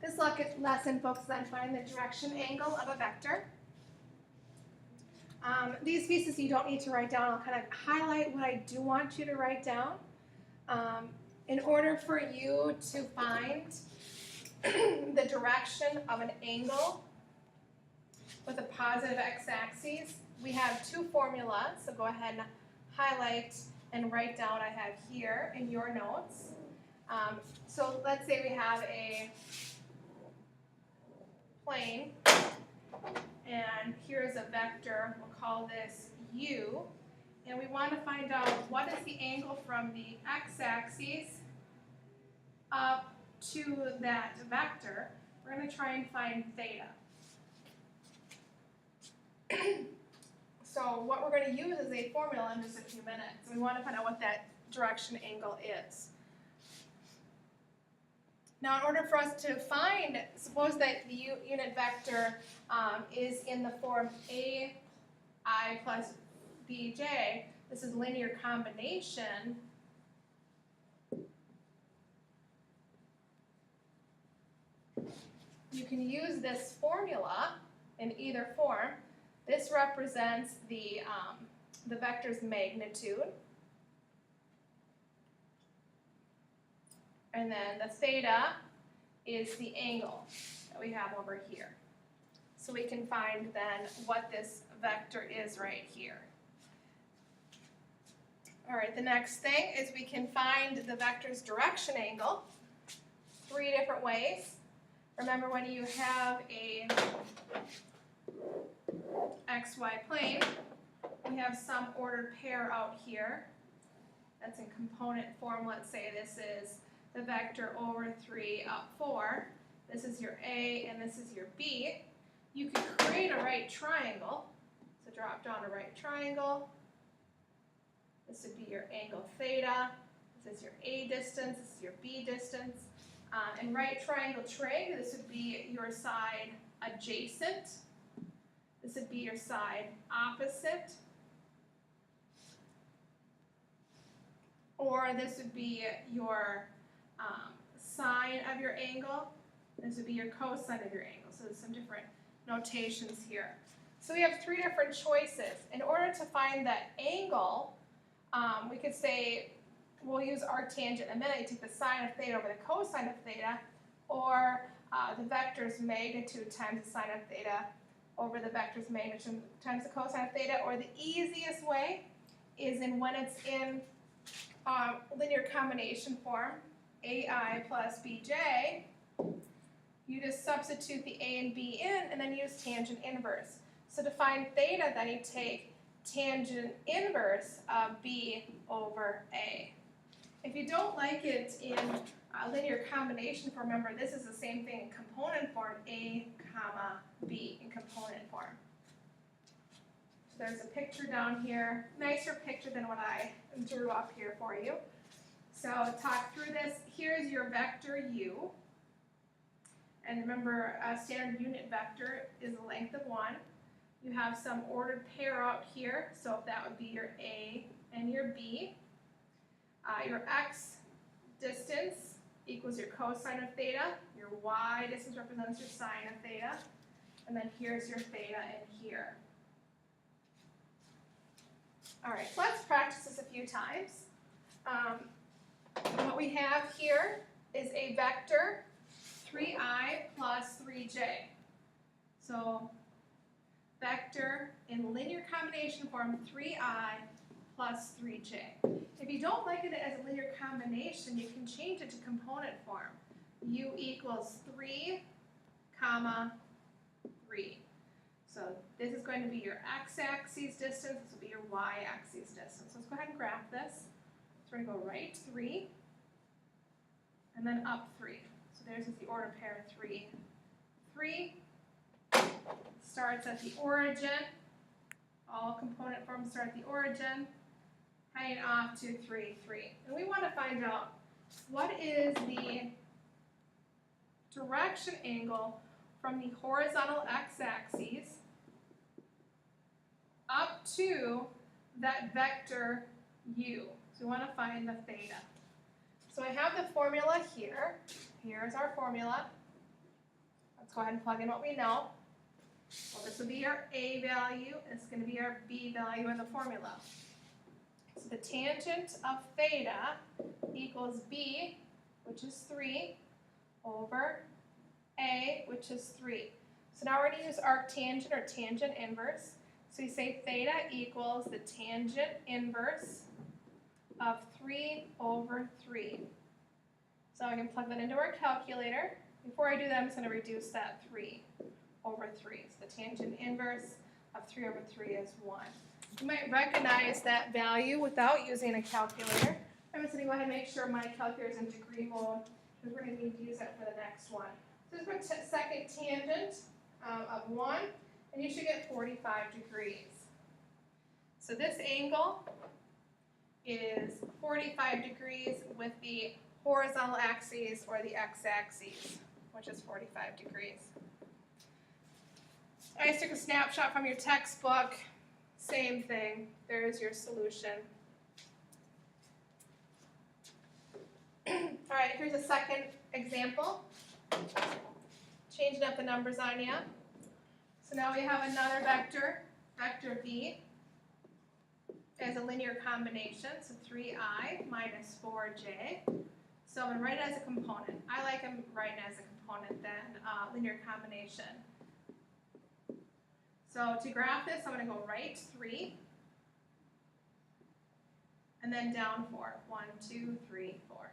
This lesson focuses on finding the direction angle of a vector. These pieces you don't need to write down. I'll kind of highlight what I do want you to write down. In order for you to find the direction of an angle with a positive x-axis, we have two formulas. So go ahead and highlight and write down what I have here in your notes. So let's say we have a plane, and here's a vector. We'll call this u, and we want to find out what is the angle from the x-axis up to that vector. We're going to try and find theta. So what we're going to use is a formula in just a few minutes. We want to find out what that direction angle is. Now, in order for us to find, suppose that the unit vector is in the form ai plus bj. This is linear combination. You can use this formula in either form. This represents the vector's magnitude. And then the theta is the angle that we have over here. So we can find then what this vector is right here. All right, the next thing is we can find the vector's direction angle three different ways. Remember, when you have a xy plane, we have some ordered pair out here. That's in component form. Let's say this is the vector over 3 up 4. This is your A and this is your B. You can create a right triangle. So drop down a right triangle. This would be your angle theta. This is your A distance. This is your B distance. In right triangle trig, this would be your side adjacent. This would be your side opposite. Or this would be your sine of your angle. This would be your cosine of your angle. So there's some different notations here. So we have three different choices. In order to find that angle, we could say, we'll use arctangent in a minute. You take the sine of theta over the cosine of theta, or the vector's magnitude times the sine of theta over the vector's magnitude times the cosine of theta. Or the easiest way is when it's in linear combination form, ai plus bj, you just substitute the a and b in and then use tangent inverse. So to find theta, then you take tangent inverse of b over a. If you don't like it in linear combination form, remember this is the same thing in component form, a comma b in component form. So there's a picture down here, nicer picture than what I drew up here for you. So talk through this. Here's your vector u. And remember, a standard unit vector is a length of 1. You have some ordered pair out here, so that would be your A and your B. Your x distance equals your cosine of theta. Your y distance represents your sine of theta. And then here's your theta in here. All right, so let's practice this a few times. What we have here is a vector 3i plus 3j. So vector in linear combination form 3i plus 3j. If you don't like it as a linear combination, you can change it to component form. U equals 3, comma 3. So this is going to be your x-axis distance. This will be your y-axis distance. So let's go ahead and graph this. So we're going to go right 3, and then up 3. So there's the order pair 3. 3 starts at the origin. All component forms start at the origin, heading off to 3, 3. And we want to find out what is the direction angle from the horizontal x-axis up to that vector u. So we want to find the theta. So I have the formula here. Here's our formula. Let's go ahead and plug in what we know. Well, this will be our A value, and it's going to be our B value in the formula. So the tangent of theta equals B, which is 3, over A, which is 3. So now we're going to use arctangent or tangent inverse. So we say theta equals the tangent inverse of 3 over 3. So I can plug that into our calculator. Before I do that, I'm just going to reduce that 3 over 3. So the tangent inverse of 3 over 3 is 1. You might recognize that value without using a calculator. I'm just going to go ahead and make sure my calculator is in degree mode, because we're going to need to use that for the next one. So this is my second tangent of 1, and you should get 45 degrees. So this angle is 45 degrees with the horizontal axis or the x-axis, which is 45 degrees. I just took a snapshot from your textbook. Same thing. There's your solution. All right, here's a second example. Changing up the numbers on you. So now we have another vector, vector b, as a linear combination, so 3I minus 4j. So I'm going to write it as a component. I like them writing as a component than linear combination. So to graph this, I'm going to go right 3, and then down 4. 1, 2, 3, 4.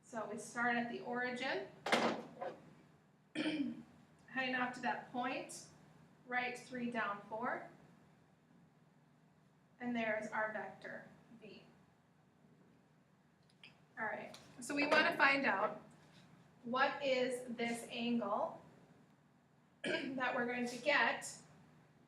So we start at the origin, heading off to that point, right 3, down 4, and there's our vector v. All right, so we want to find out what is this angle that we're going to get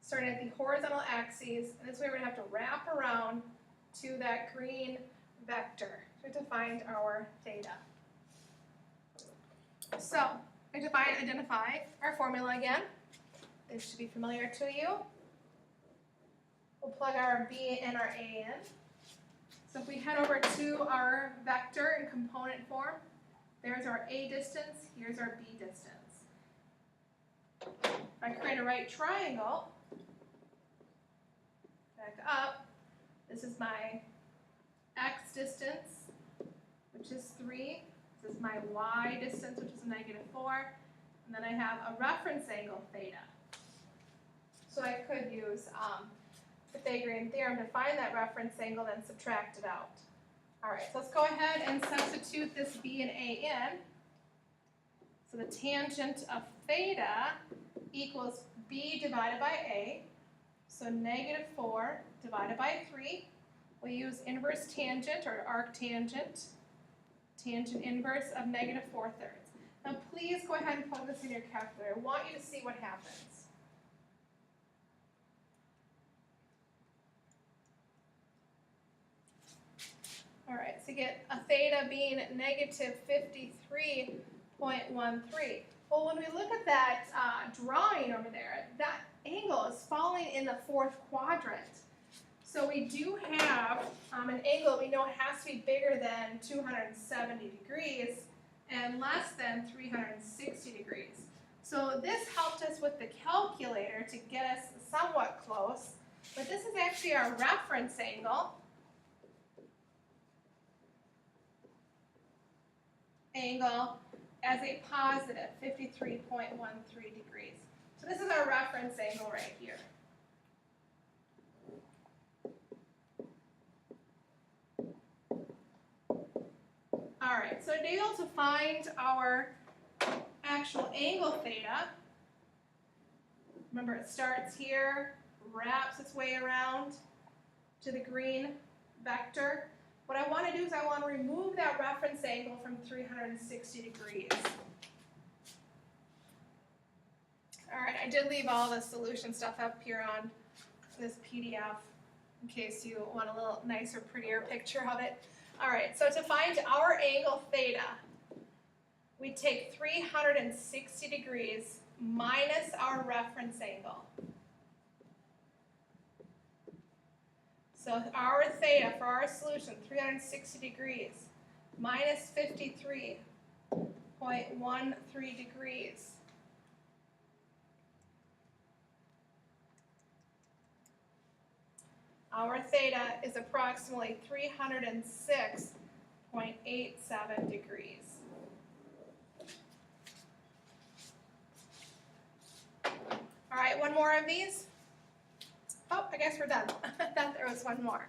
starting at the horizontal axis, and this way we're going to have to wrap around to that green vector to find our theta. So, identify our formula again. This should be familiar to you. We'll plug our B and our A in. So if we head over to our vector in component form, there's our A distance, here's our B distance. If I create a right triangle, back up, this is my x distance, which is 3. This is my y distance, which is -4. And then I have a reference angle, theta. So I could use Pythagorean theorem to find that reference angle, then subtract it out. All right, so let's go ahead and substitute this b and a in. So the tangent of theta equals b divided by a. So -4 divided by 3. We'll use inverse tangent or arctangent. Tangent inverse of -4/3. Now please go ahead and plug this in your calculator. I want you to see what happens. All right, so you get a theta being -53.13. Well, when we look at that drawing over there, that angle is falling in the 4th quadrant. So we do have an angle we know has to be bigger than 270 degrees and less than 360 degrees. So this helped us with the calculator to get us somewhat close, but this is actually our reference angle. As a positive 53.13 degrees. So this is our reference angle right here. All right, so to be able to find our actual angle theta, remember it starts here, wraps its way around to the green vector. What I want to do is I want to remove that reference angle from 360 degrees. All right, I did leave all the solution stuff up here on this PDF in case you want a little nicer, prettier picture of it. All right, so to find our angle theta, we take 360 degrees minus our reference angle. So our theta for our solution, 360 degrees minus 53 0.13 degrees. Our theta is approximately 306.87 degrees. All right, one more of these. Oh, I guess we're done. I thought there was one more.